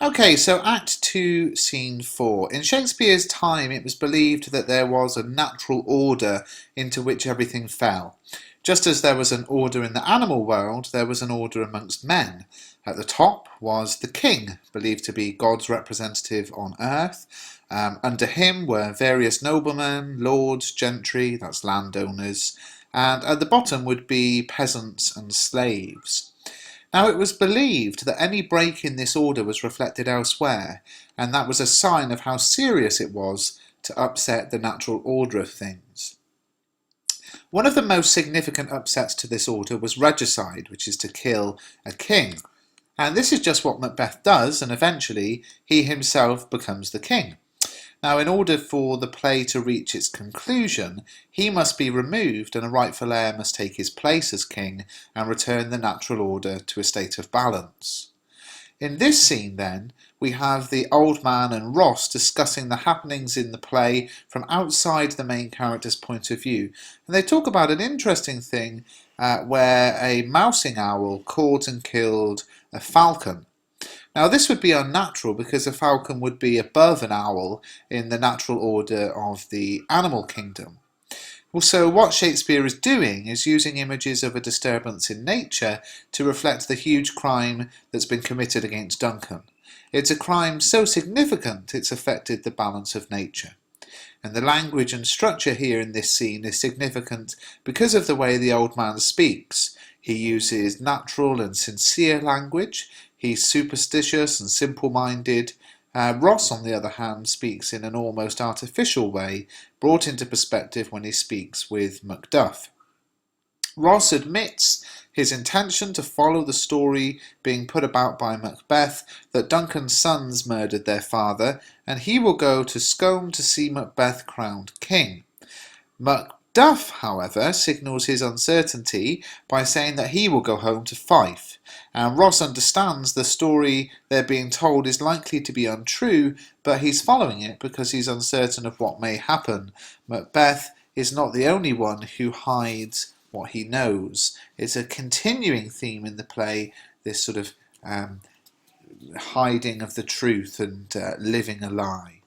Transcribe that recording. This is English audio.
Okay, so Act 2, Scene 4. In Shakespeare's time, it was believed that there was a natural order into which everything fell. Just as there was an order in the animal world, there was an order amongst men. At the top was the king, believed to be God's representative on earth. Under him were various noblemen, lords, gentry, that's landowners, and at the bottom would be peasants and slaves. Now it was believed that any break in this order was reflected elsewhere, and that was a sign of how serious it was to upset the natural order of things. One of the most significant upsets to this order was regicide, which is to kill a king. And this is just what Macbeth does, and eventually he himself becomes the king. Now, in order for the play to reach its conclusion, he must be removed and a rightful heir must take his place as king and return the natural order to a state of balance. In this scene, then, we have the old man and Ross discussing the happenings in the play from outside the main character's point of view. And they talk about an interesting thing where a mousing owl caught and killed a falcon. Now this would be unnatural because a falcon would be above an owl in the natural order of the animal kingdom. Also, what Shakespeare is doing is using images of a disturbance in nature to reflect the huge crime that's been committed against Duncan. It's a crime so significant it's affected the balance of nature. And the language and structure here in this scene is significant because of the way the old man speaks. He uses natural and sincere language. He's superstitious and simple-minded. Ross, on the other hand, speaks in an almost artificial way, brought into perspective when he speaks with Macduff. Ross admits his intention to follow the story being put about by Macbeth that Duncan's sons murdered their father, and he will go to Scone to see Macbeth crowned king. Macduff, however, signals his uncertainty by saying that he will go home to Fife, and Ross understands the story they're being told is likely to be untrue, but he's following it because he's uncertain of what may happen. Macbeth is not the only one who hides what he knows. It's a continuing theme in the play, this sort of hiding of the truth and living a lie.